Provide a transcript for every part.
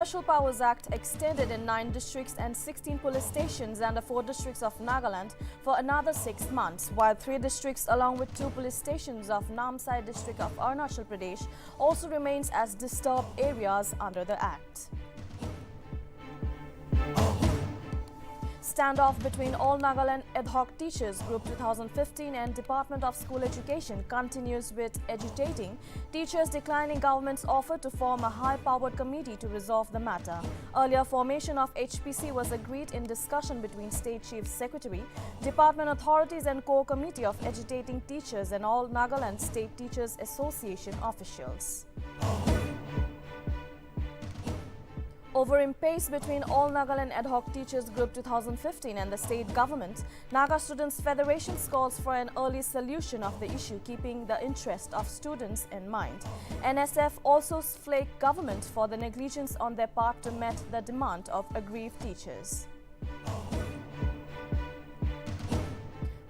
Special Powers Act extended in 9 districts and 16 police stations and the 4 districts of Nagaland for another 6 months, while 3 districts along with 2 police stations of Namsai district of Arunachal Pradesh also remains as disturbed areas under the Act. Standoff between All Nagaland Ad Hoc Teachers Group 2015 and Department of School Education continues with agitating teachers declining government's offer to form a high-powered committee to resolve the matter. Earlier, formation of HPC was agreed in discussion between State Chief Secretary, Department authorities and Core Committee of Agitating Teachers and All Nagaland State Teachers Association officials. Over impasse between All Nagaland Ad Hoc Teachers Group 2015 and the state government, Naga Students Federation calls for an early solution of the issue, keeping the interest of students in mind. NSF also flaked government for the negligence on their part to meet the demand of aggrieved teachers.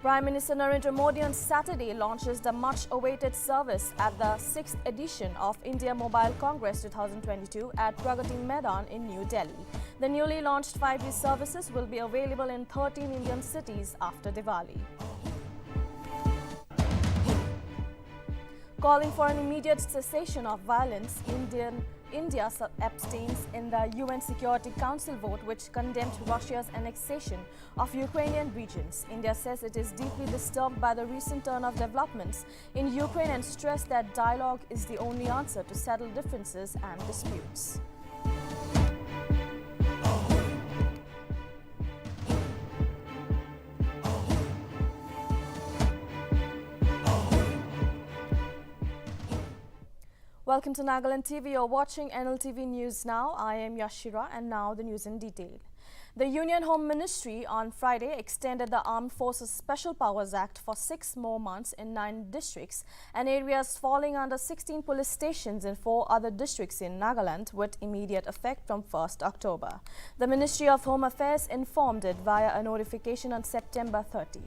Prime Minister Narendra Modi on Saturday launches the much-awaited service at the 6th edition of India Mobile Congress 2022 at Pragati Maidan in New Delhi. The newly launched 5G services will be available in 13 Indian cities after Diwali. Calling for an immediate cessation of violence, India abstains in the UN Security Council vote which condemned Russia's annexation of Ukrainian regions. India says it is deeply disturbed by the recent turn of developments in Ukraine and stressed that dialogue is the only answer to settle differences and disputes. Welcome to Nagaland TV. You're watching Nltv News Now. I am Yashira and now the news in detail. The Union Home Ministry on Friday extended the Armed Forces Special Powers Act for 6 more months in 9 districts and areas falling under 16 police stations in 4 other districts in Nagaland with immediate effect from 1st October. The Ministry of Home Affairs informed it via a notification on September 30.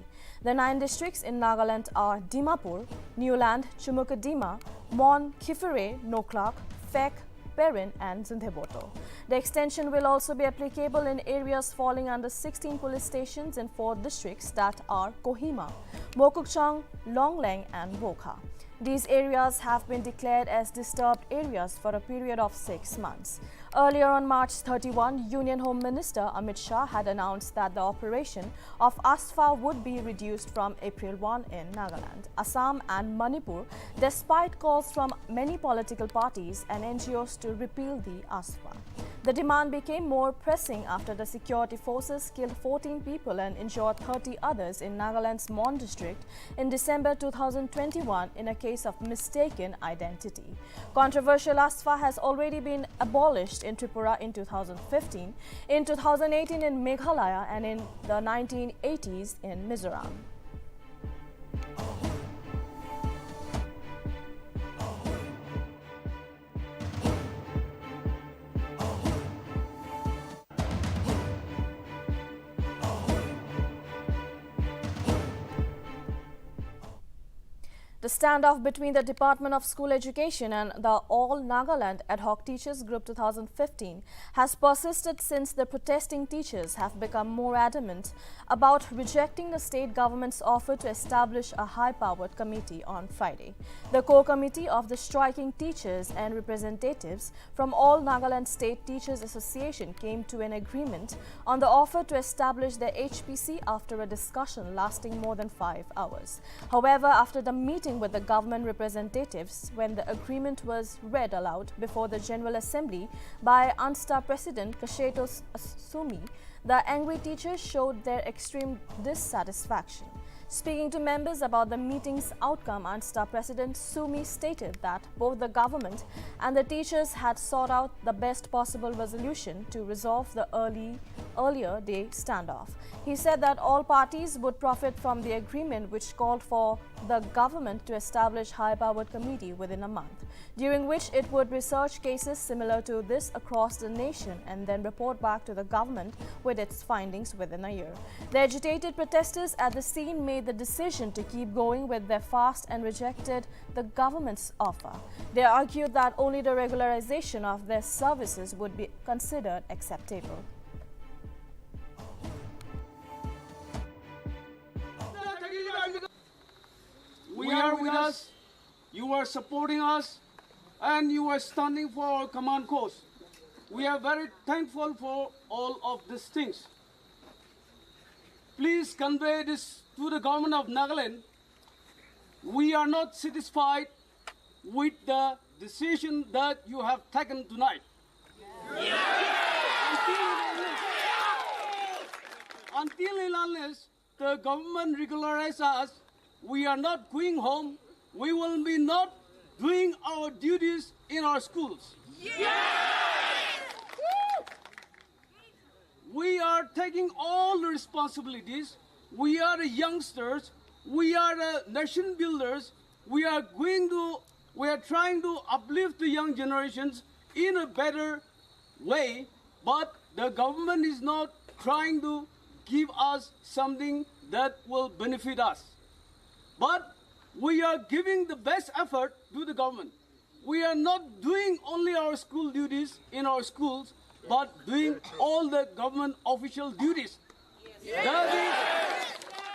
The 9 districts in Nagaland are Dimapur, Newland, Chumukadima, Mon, Kifere, Noklak, Phek, Perin and Zindheboto. The extension will also be applicable in areas falling under 16 police stations in 4 districts that are Kohima, Mokokchung, Longleng and Wokha. These areas have been declared as disturbed areas for a period of 6 months. Earlier on March 31, Union Home Minister Amit Shah had announced that the operation of AFSPA would be reduced from April 1 in Nagaland, Assam and Manipur, despite calls from many political parties and NGOs to repeal the AFSPA. The demand became more pressing after the security forces killed 14 people and injured 30 others in Nagaland's Mon district in December 2021 in a case of mistaken identity. Controversial AFSPA has already been abolished in Tripura in 2015, in 2018 in Meghalaya and in the 1980s in Mizoram. The standoff between the Department of School Education and the All Nagaland Ad Hoc Teachers Group 2015 has persisted since the protesting teachers have become more adamant about rejecting the state government's offer to establish a high-powered committee on Friday. The core committee of the striking teachers and representatives from All Nagaland State Teachers Association came to an agreement on the offer to establish the HPC after a discussion lasting more than 5 hours. However, after the meeting with the government representatives, when the agreement was read aloud before the General Assembly by UNSTA President Kasheto Sumi, the angry teachers showed their extreme dissatisfaction. Speaking to members about the meeting's outcome, UNSTA President Sumi stated that both the government and the teachers had sought out the best possible resolution to resolve the earlier day standoff. He said that all parties would profit from the agreement which called for the government to establish high-powered committee within a month, during which it would research cases similar to this across the nation and then report back to the government with its findings within a year. The agitated protesters at the scene made made the decision to keep going with their fast and rejected the government's offer. They argued that only the regularization of their services would be considered acceptable. We are with us, you are supporting us, and you are standing for our command course. We are very thankful for all of these things. Please convey this to the government of Nagaland. We are not satisfied with the decision that you have taken tonight. Until and unless the government regularizes us, we are not going home. We will be not doing our duties in our schools. We are taking all the responsibilities. We are the youngsters. We are the nation builders. We are trying to uplift the young generations in a better way, but the government is not trying to give us something that will benefit us. But we are giving the best effort to the government. We are not doing only our school duties in our schools, but doing all the government official duties.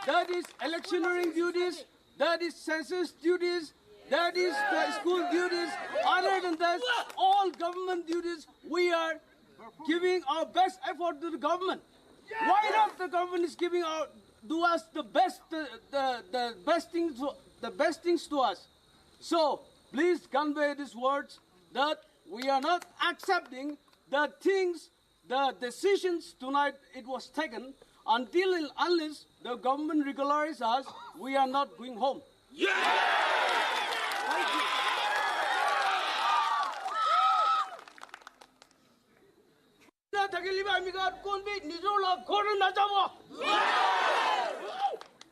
That is electioneering duties, that is census duties, that is the school duties. Other than that, all government duties, we are giving our best effort to the government. Why not the government is giving do us the best things to us? So please convey these words that we are not accepting the things, the decisions tonight it was taken. Until and unless the government regularizes us, we are not going home. Yeah! Thank you.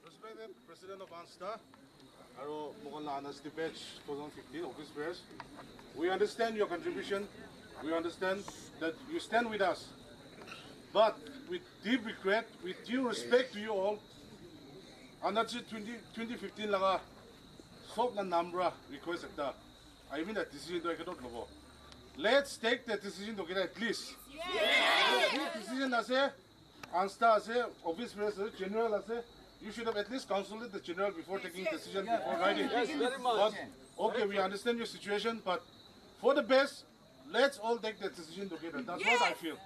Respected President of AFSPA, Batch 2015 Office Prayers, we understand your contribution. We understand that you stand with us. But with deep regret, with due respect to you all, Arunachal 2015 laga sok na nambra request ekta. I mean that decision to ekadot lobo. Let's take that decision together at least. This decision ase, AFSPA ase, Office Prayers ase, General ase. You should have at least consulted the General before taking decision, before writing. Yes, very much. But, okay, we understand your situation, but for the best, let's all take that decision together. That's what I feel.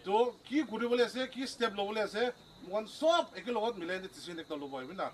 So, ki guri bole ase, ki step lo bole ase, one sob eke logot milay the decision ekta lo boy, bina.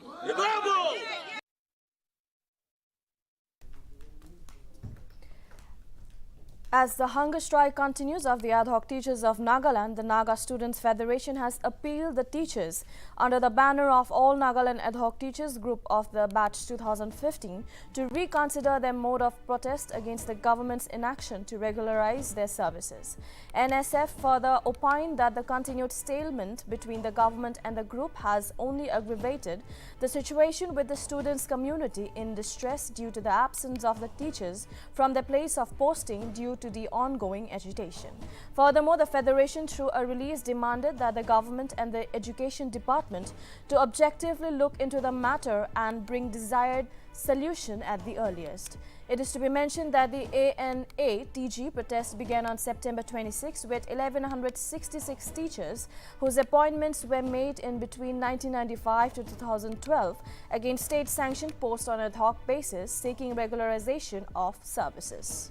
As the hunger strike continues of the ad hoc teachers of Nagaland, the Naga Students Federation has appealed the teachers under the banner of All Nagaland Ad Hoc Teachers Group of the Batch 2015 to reconsider their mode of protest against the government's inaction to regularize their services. NSF further opined that the continued stalemate between the government and the group has only aggravated the situation with the students' community in distress due to the absence of the teachers from their place of posting due to the ongoing agitation. Furthermore, the Federation, through a release, demanded that the government and the Education Department to objectively look into the matter and bring desired solution at the earliest. It is to be mentioned that the ANA-TG protest began on September 26 with 1,166 teachers whose appointments were made in between 1995 to 2012 against state-sanctioned posts on ad hoc basis seeking regularization of services.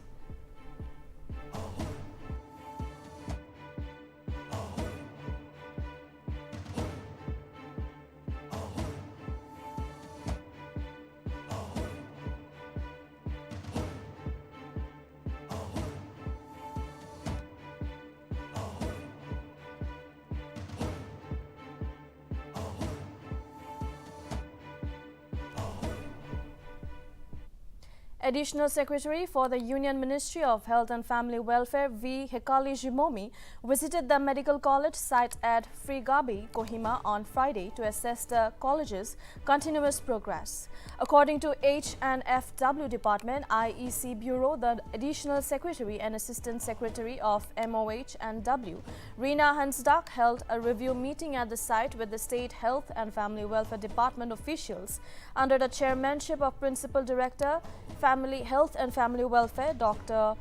Additional Secretary for the Union Ministry of Health and Family Welfare V. Hekali Jimomi visited the medical college site at Frigabi, Kohima on Friday to assess the college's continuous progress. According to H&FW Department, IEC Bureau, the Additional Secretary and Assistant Secretary of MOH and W, Reena Hansdak, held a review meeting at the site with the State Health and Family Welfare Department officials under the chairmanship of Principal Director, Family Health and Family Welfare, Dr.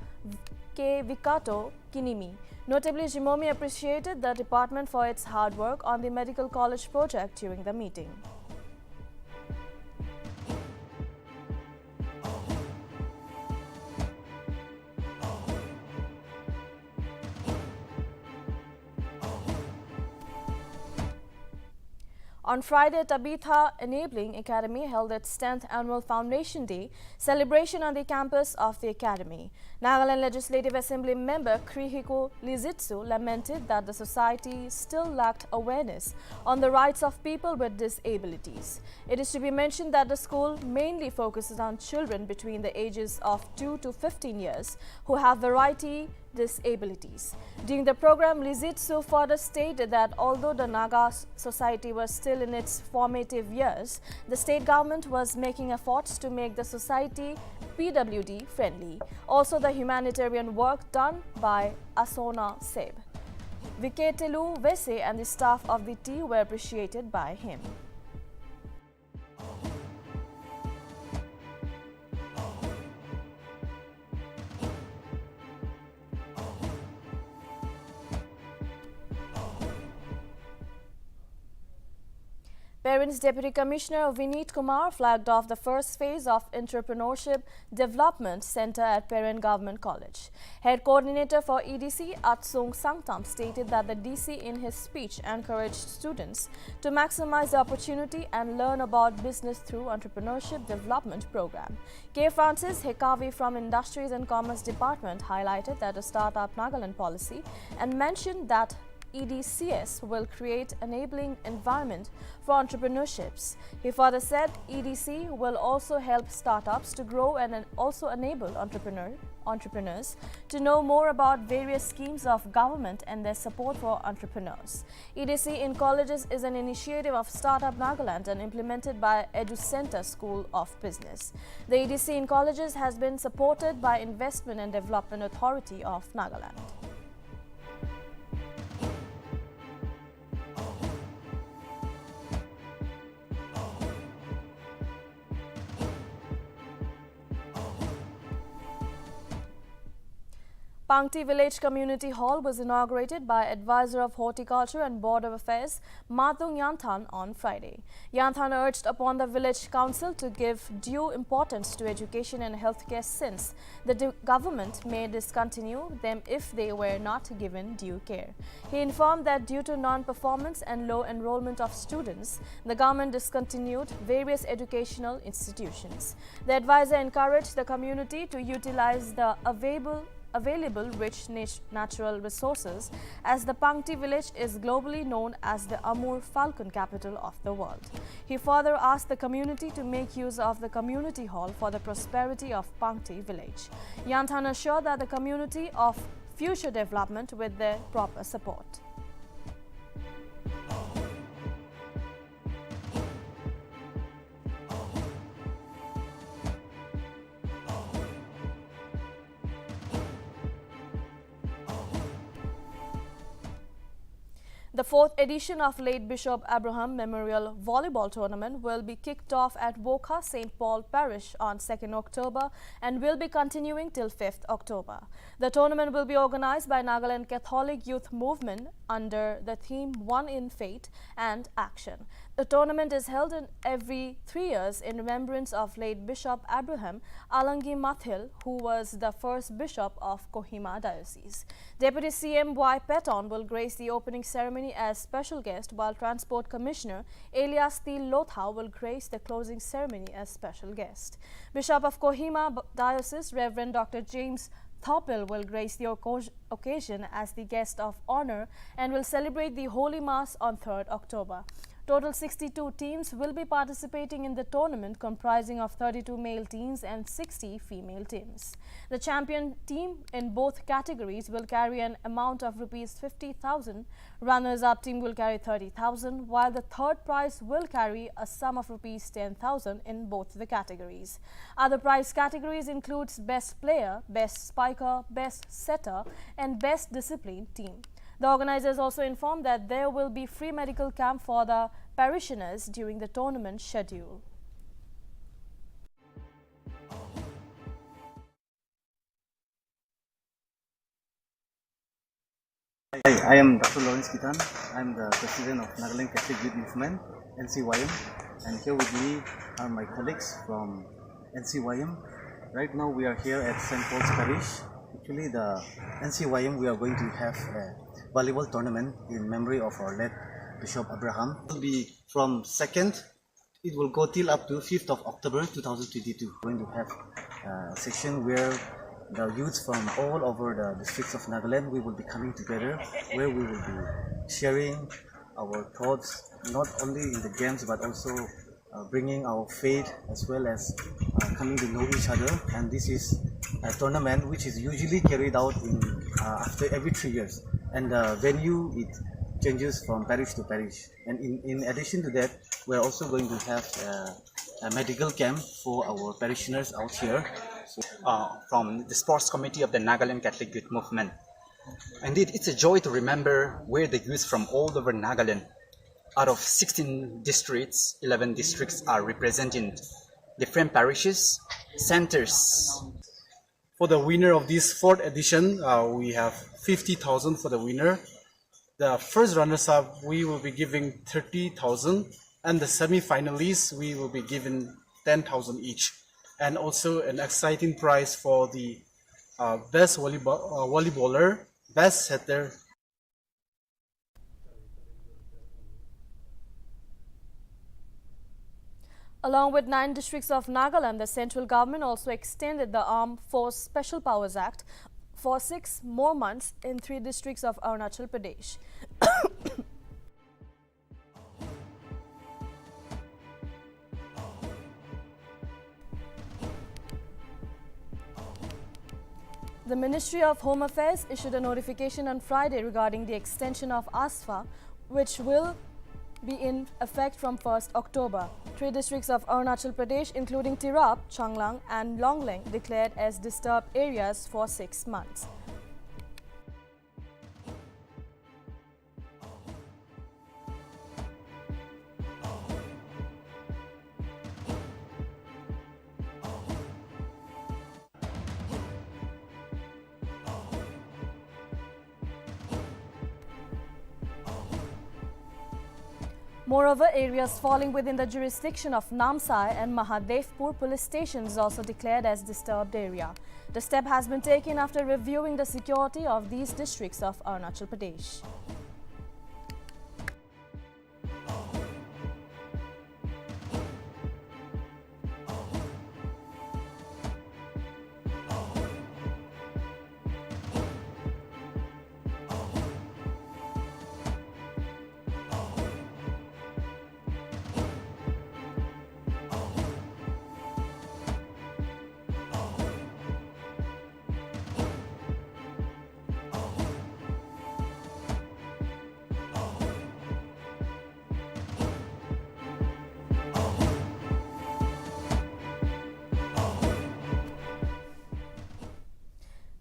K. Vikato Kinimi. Notably, Jimomi appreciated the department for its hard work on the medical college project during the meeting. On Friday, Tabitha Enabling Academy held its 10th annual Foundation Day celebration on the campus of the academy. Nagaland Legislative Assembly member Krihiko Lizitsu lamented that the society still lacked awareness on the rights of people with disabilities. It is to be mentioned that the school mainly focuses on children between the ages of 2 to 15 years who have variety disabilities. During the program, Lizitsu further stated that although the Naga society was still in its formative years, the state government was making efforts to make the society PWD friendly. Also, the humanitarian work done by Asona Seb, Viketelu Vese and the staff of the T were appreciated by him. Parents Deputy Commissioner Vineet Kumar flagged off the first phase of Entrepreneurship Development Center at Parent Government College. Head Coordinator for EDC Atsung Sangtam stated that the DC in his speech encouraged students to maximize the opportunity and learn about business through Entrepreneurship Development Program. K. Francis Hekavi from Industries and Commerce Department highlighted that a Startup Nagaland policy and mentioned that EDCS will create enabling environment for entrepreneurships. He further said EDC will also help startups to grow and also enable entrepreneurs to know more about various schemes of government and their support for entrepreneurs. EDC in colleges is an initiative of Startup Nagaland and implemented by EduCenter School of Business. The EDC in colleges has been supported by Investment and Development Authority of Nagaland. Pangti Village Community Hall was inaugurated by Advisor of Horticulture and Border Affairs Matung Yanthan on Friday. Yanthan urged upon the village council to give due importance to education and healthcare since the government may discontinue them if they were not given due care. He informed that due to non-performance and low enrollment of students, the government discontinued various educational institutions. The advisor encouraged the community to utilize the available rich natural resources, as the Pangti village is globally known as the Amur Falcon capital of the world. He further asked the community to make use of the community hall for the prosperity of Pangti village. Yanthan assured that the community of future development with their proper support. The fourth edition of late Bishop Abraham Memorial Volleyball Tournament will be kicked off at Wokha St. Paul Parish on 2nd October and will be continuing till 5th October. The tournament will be organized by Nagaland Catholic Youth Movement under the theme One in Faith and Action. The tournament is held in every 3 years in remembrance of late Bishop Abraham Alangi Mathil, who was the first bishop of Kohima Diocese. Deputy CM Y. Peton will grace the opening ceremony as special guest, while Transport Commissioner Elias T. Lotha will grace the closing ceremony as special guest. Bishop of Kohima Diocese, Reverend Dr. James Thopil will grace the occasion as the guest of honor and will celebrate the Holy Mass on 3rd October. Total 62 teams will be participating in the tournament, comprising of 32 male teams and 60 female teams. The champion team in both categories will carry an amount of rupees 50,000. Runners-up team will carry 30,000, while the third prize will carry a sum of rupees 10,000 in both the categories. Other prize categories includes Best Player, Best Spiker, Best Setter and Best Discipline team. The organizers also informed that there will be free medical camp for the parishioners during the tournament schedule. Hi, I am Dr. Lawrence Kitan. I am the president of Nagaland Catholic Youth Movement, NCYM, and here with me are my colleagues from NCYM. Right now we are here at St. Paul's Parish. Actually, the NCYM, we are going to have a volleyball tournament in memory of our late Bishop Abraham. It will be from 2nd, it will go till up to 5th of October 2022. We're going to have a section where the youths from all over the districts of Nagaland, we will be coming together, where we will be sharing our thoughts, not only in the games but also bringing our faith, as well as coming to know each other. And this is a tournament which is usually carried out in after every 3 years, and the venue, it changes from parish to parish. And in addition to that, we're also going to have a medical camp for our parishioners out here. From the sports committee of the Nagaland Catholic Youth Movement. Indeed, it's a joy to remember where the youth from all over Nagaland, out of 16 districts, 11 districts are representing different parishes, centers. For the winner of this 4th edition, we have 50,000 for the winner. The first runners-up, we will be giving 30,000, and the semi-finalists, we will be giving 10,000 each. And also an exciting prize for the best volleyballer, best setter. Along with 9 districts of Nagaland, the central government also extended the Armed Force Special Powers Act for 6 more months in 3 districts of Arunachal Pradesh. The Ministry of Home Affairs issued a notification on Friday regarding the extension of AFSPA, which will be in effect from 1st October. 3 districts of Arunachal Pradesh, including Tirap, Changlang and Longling, declared as disturbed areas for 6 months. Moreover, areas falling within the jurisdiction of Namsai and Mahadevpur police stations also declared as disturbed area. The step has been taken after reviewing the security of these districts of Arunachal Pradesh.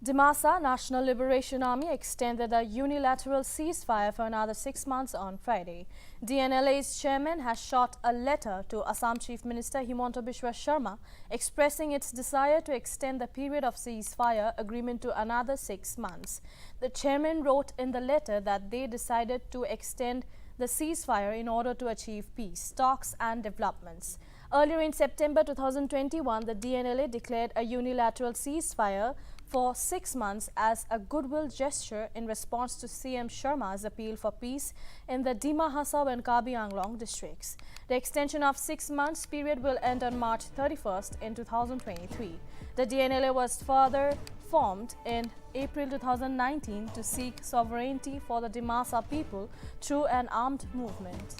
Dimasa National Liberation Army extended a unilateral ceasefire for another 6 months on Friday. DNLA's chairman has shot a letter to Assam Chief Minister Himanta Biswa Sharma expressing its desire to extend the period of ceasefire agreement to another 6 months. The chairman wrote in the letter that they decided to extend the ceasefire in order to achieve peace, talks and developments. Earlier in September 2021, the DNLA declared a unilateral ceasefire for 6 months as a goodwill gesture in response to CM Sharma's appeal for peace in the Dima Hasao and Kabi Anglong districts. The extension of 6 months period will end on March 31st in 2023. The DNLA was further formed in April 2019 to seek sovereignty for the Dimasa people through an armed movement.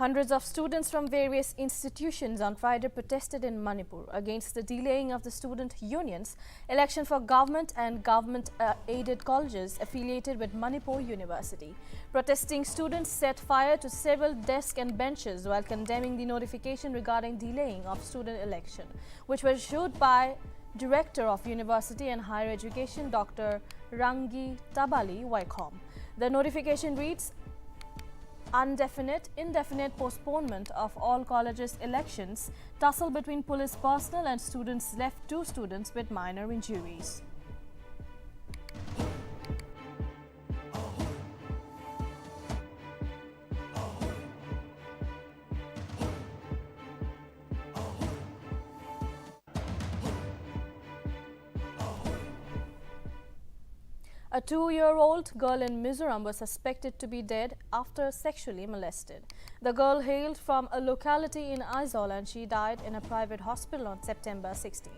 Hundreds of students from various institutions on Friday protested in Manipur against the delaying of the student unions election for government and government-aided colleges affiliated with Manipur University. Protesting students set fire to several desks and benches while condemning the notification regarding delaying of student election, which was issued by Director of University and Higher Education Dr. Rangi Tabali Waikhom. The notification reads, indefinite postponement of all colleges' elections, tussle between police personnel and students left 2 students with minor injuries. A 2-year-old girl in Mizoram was suspected to be dead after sexually molested. The girl hailed from a locality in Aizawl and she died in a private hospital on September 16.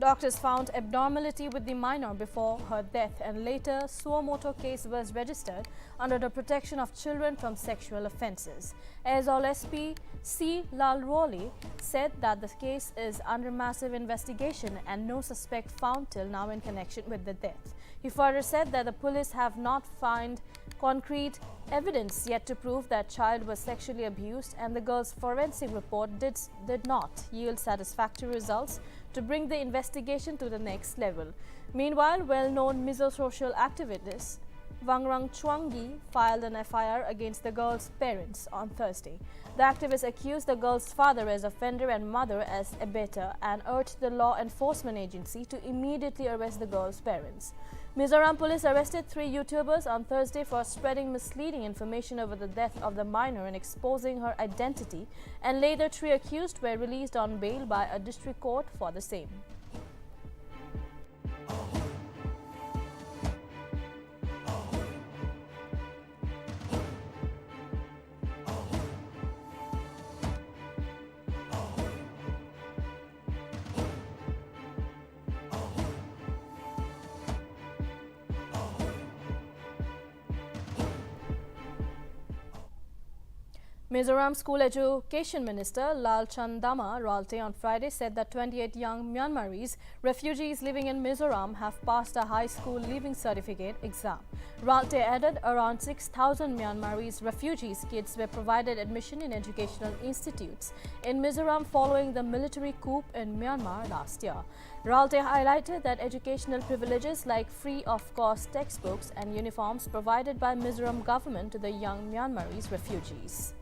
Doctors found abnormality with the minor before her death and later suo motu case was registered under the Protection of Children from Sexual Offences. Aizawl SP C. Lalroli said that the case is under massive investigation and no suspect found till now in connection with the death. He further said that the police have not found concrete evidence yet to prove that child was sexually abused and the girl's forensic report did not yield satisfactory results to bring the investigation to the next level. Meanwhile, well-known Mizo social activist Wangrang Chwangi filed an FIR against the girl's parents on Thursday. The activist accused the girl's father as offender and mother as abettor and urged the law enforcement agency to immediately arrest the girl's parents. Mizoram police arrested 3 YouTubers on Thursday for spreading misleading information over the death of the minor and exposing her identity, and later 3 accused were released on bail by a district court for the same. Mizoram School Education Minister Lal Chandama Ralte on Friday said that 28 young Myanmarese refugees living in Mizoram have passed a high school leaving certificate exam. Ralte added around 6,000 Myanmarese refugees kids were provided admission in educational institutes in Mizoram following the military coup in Myanmar last year. Ralte highlighted that educational privileges like free of cost textbooks and uniforms provided by Mizoram government to the young Myanmarese refugees.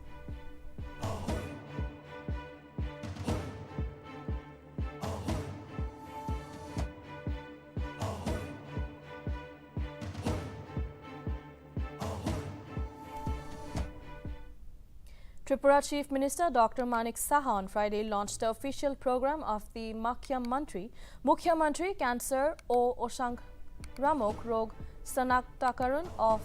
Tripura Chief Minister Dr. Manik Saha on Friday launched the official program of the Mukhyamantri Cancer O Oshank Ramok Rog Sanaktakaran of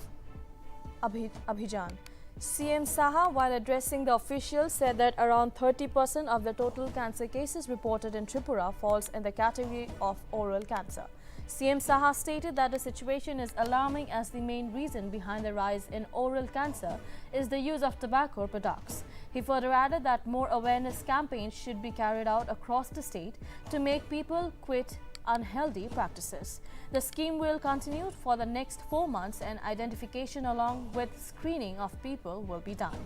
Abhijan. CM Saha, while addressing the officials, said that around 30% of the total cancer cases reported in Tripura falls in the category of oral cancer. CM Saha stated that the situation is alarming as the main reason behind the rise in oral cancer is the use of tobacco products. He further added that more awareness campaigns should be carried out across the state to make people quit unhealthy practices. The scheme will continue for the next 4 months and identification along with screening of people will be done.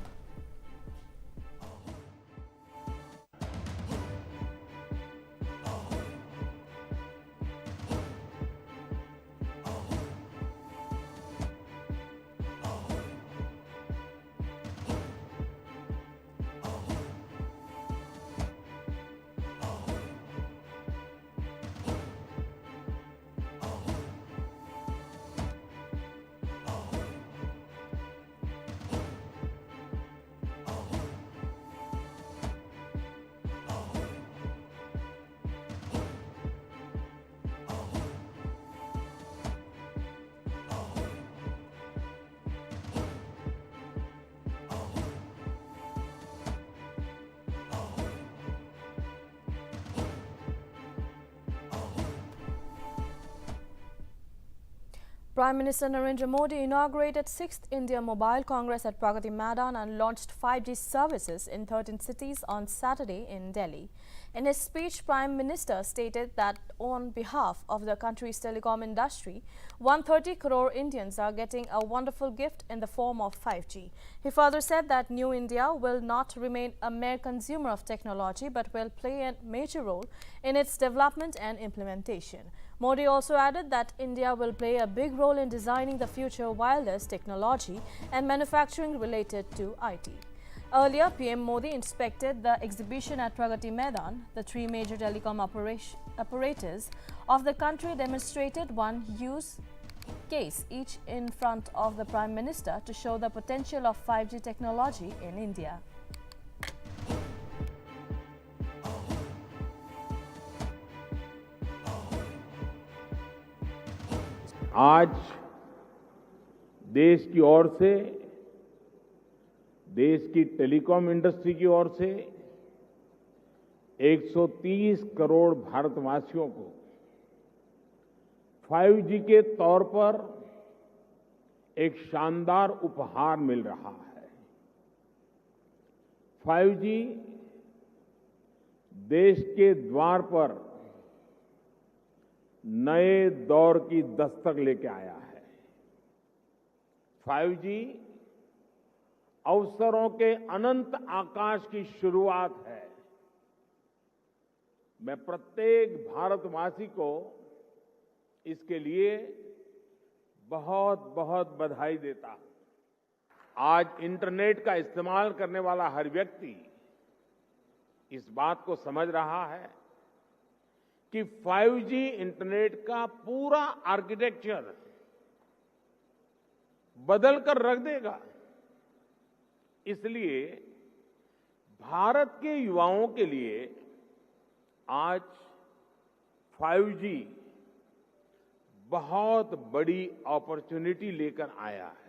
Prime Minister Narendra Modi inaugurated 6th India Mobile Congress at Pragati Maidan and launched 5G services in 13 cities on Saturday in Delhi. In his speech, Prime Minister stated that on behalf of the country's telecom industry, 130 crore Indians are getting a wonderful gift in the form of 5G. He further said that New India will not remain a mere consumer of technology but will play a major role in its development and implementation. Modi also added that India will play a big role in designing the future wireless technology and manufacturing related to IT. Earlier, PM Modi inspected the exhibition at Pragati Maidan. The three major telecom operators of the country demonstrated one use case each in front of the Prime Minister to show the potential of 5G technology in India. आज देश की ओर से, देश की telecom industry की ओर से 130 करोड़ भारतवासियों को 5G के तौर पर एक शानदार उपहार मिल रहा है। 5G देश के द्वार पर नए दौर की दस्तक लेके आया है। 5G अवसरों के अनंत आकाश की शुरुआत है। मैं प्रत्येक भारतवासी को इसके लिए बहुत बहुत बधाई देता हूं। आज इंटरनेट का इस्तेमाल करने वाला हर व्यक्ति इस बात को समझ रहा है कि 5G इंटरनेट का पूरा आर्किटेक्चर बदल कर रख देगा। इसलिए भारत के युवाओं के लिए आज 5G बहुत बड़ी अपॉर्चुनिटी लेकर आया है।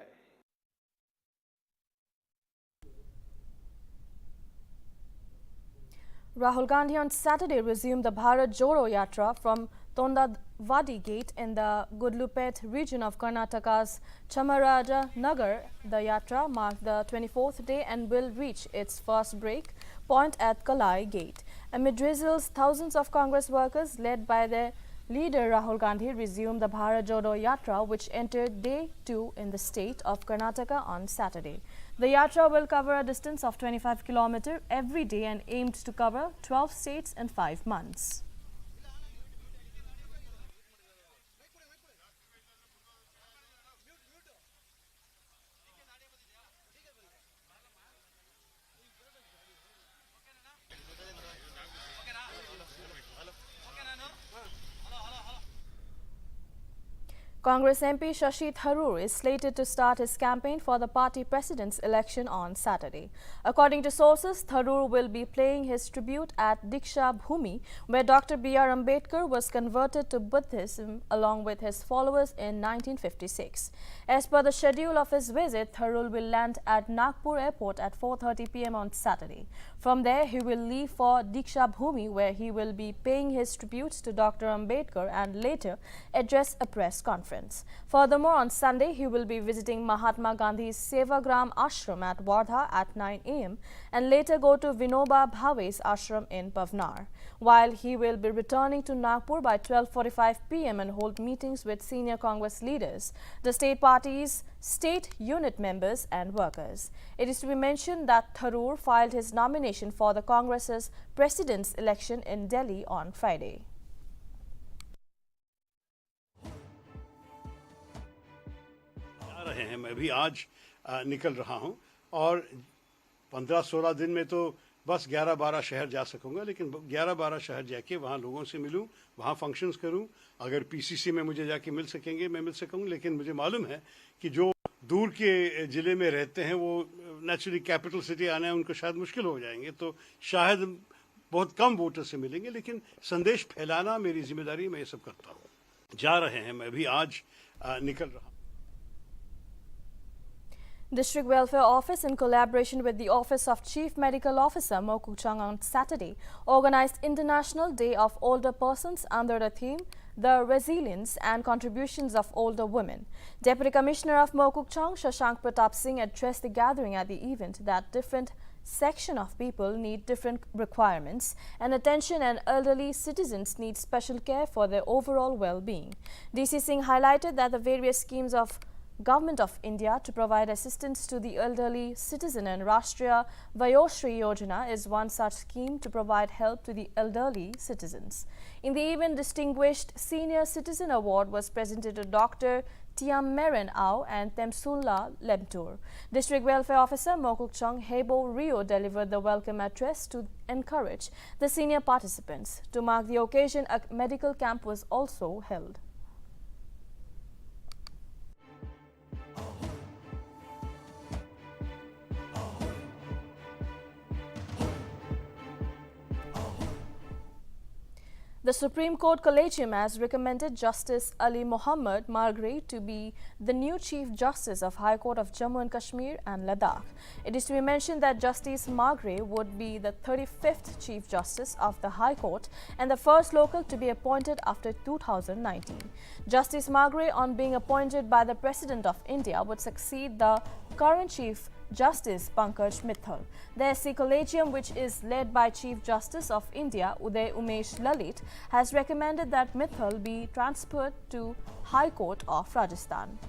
Rahul Gandhi on Saturday resumed the Bharat Jodo Yatra from Tondavadi Gate in the Gudlupet region of Karnataka's Chamaraja Nagar. The yatra marked the 24th day and will reach its first break point at Kalai Gate. Amid drizzles, thousands of Congress workers led by their leader Rahul Gandhi resumed the Bharat Jodo Yatra, which entered day 2 in the state of Karnataka on Saturday. The yatra will cover a distance of 25 km every day and aimed to cover 12 states in 5 months. Congress MP Shashi Tharoor is slated to start his campaign for the party president's election on Saturday. According to sources, Tharoor will be paying his tribute at Diksha Bhumi, where Dr. B.R. Ambedkar was converted to Buddhism along with his followers in 1956. As per the schedule of his visit, Tharoor will land at Nagpur airport at 4:30 p.m. on Saturday. From there, he will leave for Diksha Bhumi, where he will be paying his tributes to Dr. Ambedkar and later address a press conference. Furthermore, on Sunday, he will be visiting Mahatma Gandhi's Sevagram Ashram at Wardha at 9 a.m. and later go to Vinoba Bhave's ashram in Pavnar, while he will be returning to Nagpur by 12:45 p.m. and hold meetings with senior Congress leaders, the state party's state unit members and workers. It is to be mentioned that Tharoor filed his nomination for the Congress's president's election in Delhi on Friday. रहे हैं। मैं भी आज निकल रहा हूं और 15-16 दिन में तो बस 11-12 शहर जा सकूंगा, लेकिन 11-12 शहर जाके वहां लोगों से मिलूं, वहां फंक्शंस करूं। अगर पीसीसी में मुझे जाके मिल सकेंगे मैं मिल सकूंगा, लेकिन मुझे मालूम है कि जो दूर के जिले में रहते हैं वो नेचुरली कैपिटल सिटी आने उनको शायद मुश्किल हो जाएंगे, तो शायद बहुत कम वोटर से मिलेंगे, लेकिन संदेश फैलाना मेरी जिम्मेदारी, मैं ये सब करता हूँ। जा रहे हैं, मैं भी आज निकल रहा हूँ। District Welfare Office, in collaboration with the Office of Chief Medical Officer Mokukchang on Saturday, organized International Day of Older Persons under the theme the resilience and contributions of older women. Deputy Commissioner of Mokokchung, Shashank Pratap Singh, addressed the gathering at the event that different section of people need different requirements and attention, and elderly citizens need special care for their overall well-being. DC Singh highlighted that the various schemes of Government of India to provide assistance to the elderly citizen, and Rashtriya Vayoshri Yojana is one such scheme to provide help to the elderly citizens. In the event, Distinguished Senior Citizen Award was presented to Dr. Tiam Meren Au and Temsulla Lemtur. District Welfare Officer Mokokchung Hebo Rio delivered the welcome address to encourage the senior participants. To mark the occasion, a medical camp was also held. The Supreme Court Collegium has recommended Justice Ali Mohammad Margare to be the new Chief Justice of High Court of Jammu and Kashmir and Ladakh. It is to be mentioned that Justice Margare would be the 35th Chief Justice of the High Court and the first local to be appointed after 2019. Justice Margare, on being appointed by the President of India, would succeed the current Chief Justice Pankaj Mithal. The SC Collegium, which is led by Chief Justice of India Uday Umesh Lalit, has recommended that Mithal be transferred to High Court of Rajasthan.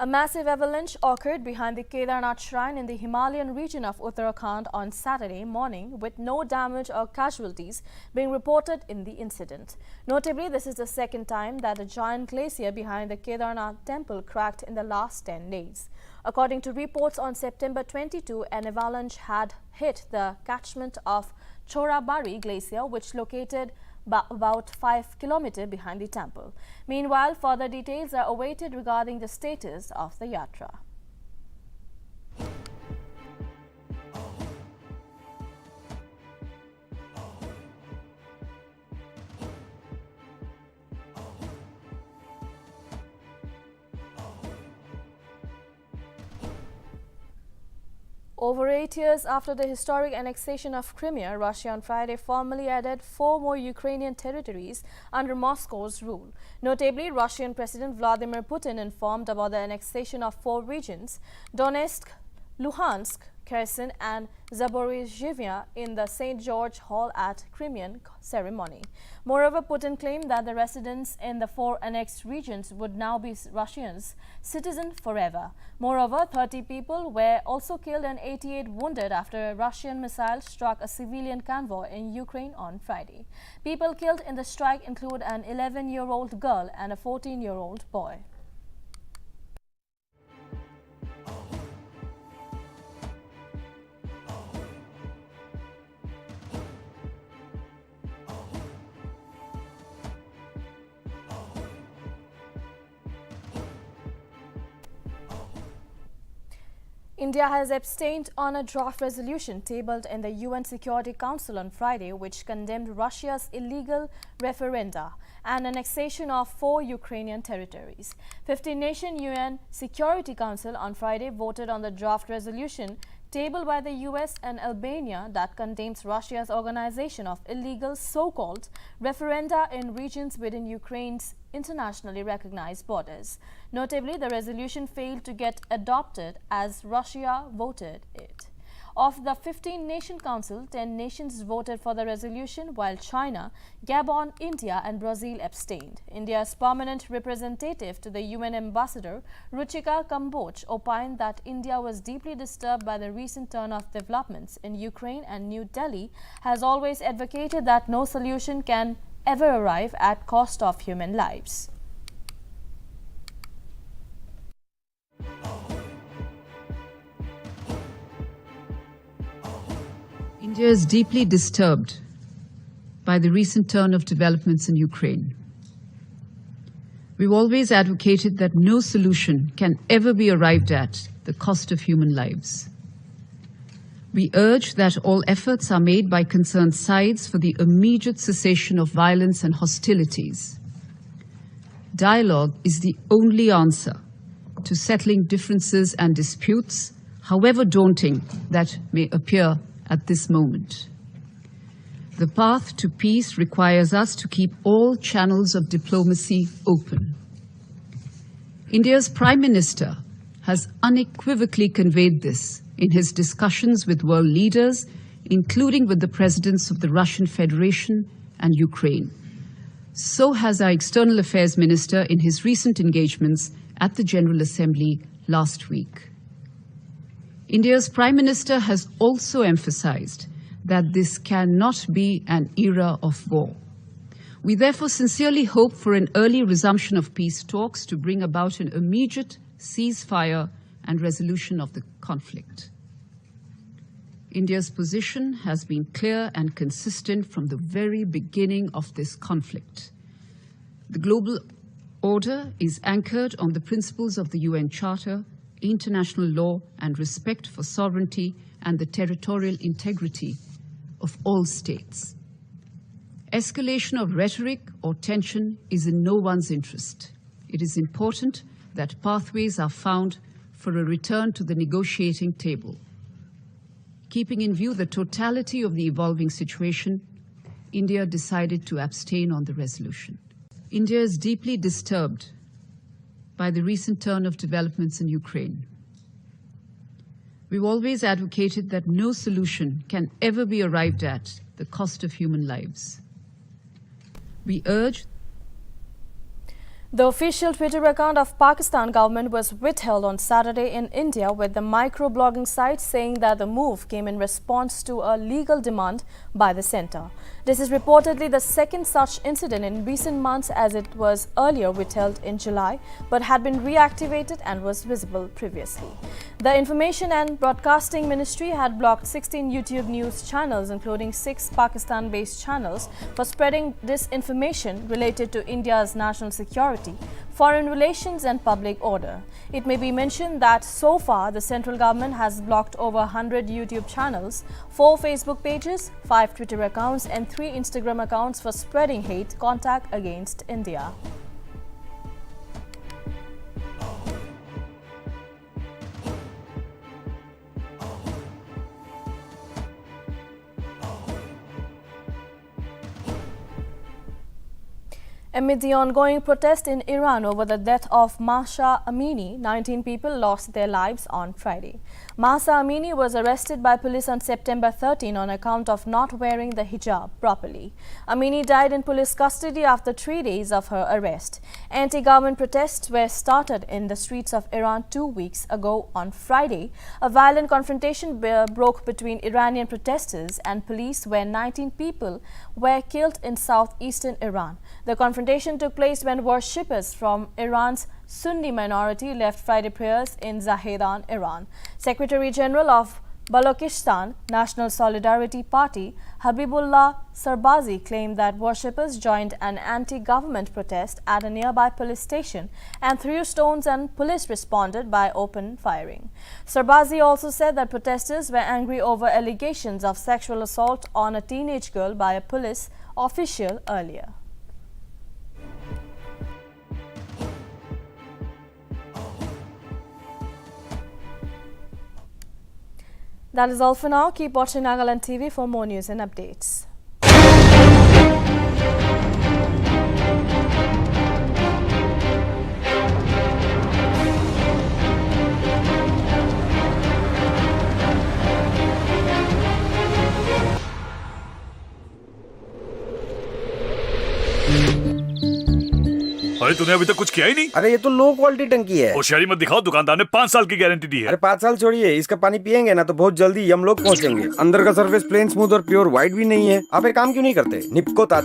A massive avalanche occurred behind the Kedarnath shrine in the Himalayan region of Uttarakhand on Saturday morning, with no damage or casualties being reported in the incident. Notably, this is the second time that the giant glacier behind the Kedarnath temple cracked in the last 10 days. According to reports, on September 22, an avalanche had hit the catchment of Chorabari Glacier, which located about 5 kilometers behind the temple. Meanwhile, further details are awaited regarding the status of the yatra. Over 8 years after the historic annexation of Crimea, Russia on Friday formally added 4 more Ukrainian territories under Moscow's rule. Notably, Russian President Vladimir Putin informed about the annexation of 4 regions: Donetsk, Luhansk, Kherson and Zaporizhzhia in the St. George Hall at Crimean ceremony. Moreover, Putin claimed that the residents in the 4 annexed regions would now be Russians' citizens forever. Moreover, 30 people were also killed and 88 wounded after a Russian missile struck a civilian convoy in Ukraine on Friday. People killed in the strike include an 11-year-old girl and a 14-year-old boy. India has abstained on a draft resolution tabled in the UN Security Council on Friday, which condemned Russia's illegal referenda and annexation of 4 Ukrainian territories. 15-nation UN Security Council on Friday voted on the draft resolution tabled by the US and Albania that condemns Russia's organization of illegal so-called referenda in regions within Ukraine's internationally recognized borders. Notably, the resolution failed to get adopted as Russia voted it. Of the 15-nation council, 10 nations voted for the resolution, while China, Gabon, India and Brazil abstained. India's permanent representative to the UN ambassador, Ruchika Kamboj, opined that India was deeply disturbed by the recent turn of developments in Ukraine, and New Delhi has always advocated that no solution can ever arrive at cost of human lives. India is deeply disturbed by the recent turn of developments in Ukraine. We've always advocated that no solution can ever be arrived at the cost of human lives. We urge that all efforts are made by concerned sides for the immediate cessation of violence and hostilities. dialogue is the only answer to settling differences and disputes, however daunting that may appear at this moment. The path to peace requires us to keep all channels of diplomacy open. India's Prime Minister has unequivocally conveyed this in his discussions with world leaders, including with the presidents of the Russian Federation and Ukraine. So has our External Affairs Minister in his recent engagements at the General Assembly last week. India's Prime Minister has also emphasized that this cannot be an era of war. We therefore sincerely hope for an early resumption of peace talks to bring about an immediate ceasefire and resolution of the conflict. India's position has been clear and consistent from the very beginning of this conflict. The global order is anchored on the principles of the UN Charter, international law, and respect for sovereignty and the territorial integrity of all states. Escalation of rhetoric or tension is in no one's interest. It is important that pathways are found for a return to the negotiating table. Keeping in view the totality of the evolving situation, India decided to abstain on the resolution. India is deeply disturbed by the recent turn of developments in Ukraine. We've always advocated that no solution can ever be arrived at the cost of human lives. We urge the official Twitter account of Pakistan government was withheld on Saturday in India, with the microblogging site saying that the move came in response to a legal demand by the centre. This is reportedly the second such incident in recent months, as it was earlier withheld in July but had been reactivated and was visible previously. The Information and Broadcasting Ministry had blocked 16 YouTube news channels, including 6 Pakistan-based channels, for spreading disinformation related to India's national security, foreign relations and public order. It may be mentioned that so far the central government has blocked over 100 YouTube channels, 4 Facebook pages, 5 Twitter accounts and 3 Instagram accounts for spreading hate content against India. Amid the ongoing protest in Iran over the death of Mahsa Amini, 19 people lost their lives on Friday. Mahsa Amini was arrested by police on September 13 on account of not wearing the hijab properly. Amini died in police custody after 3 days of her arrest. Anti-government protests were started in the streets of Iran 2 weeks ago on Friday. A violent confrontation broke between Iranian protesters and police, where 19 people were killed in southeastern Iran. The confrontation took place when worshippers from Iran's Sunni minority left Friday prayers in Zahedan, Iran. Secretary General of Balochistan National Solidarity Party, Habibullah Sarbazi, claimed that worshippers joined an anti-government protest at a nearby police station and threw stones, and police responded by open firing. Sarbazi also said that protesters were angry over allegations of sexual assault on a teenage girl by a police official earlier. That is all for now. Keep watching Nagaland TV for more news and updates. अरे तूने अभी तक कुछ किया ही नहीं। अरे ये तो लो क्वालिटी टंकी है। होशियारी मत दिखाओ, दुकानदार ने 5 साल की गारंटी दी है। अरे 5 साल छोड़िए, इसका पानी पियेंगे ना तो बहुत जल्दी हम लोग पहुंचेंगे। अंदर का सरफेस प्लेन, स्मूथ और प्योर व्हाइट भी नहीं है। आप एक काम क्यों नहीं करते, निप्को ताज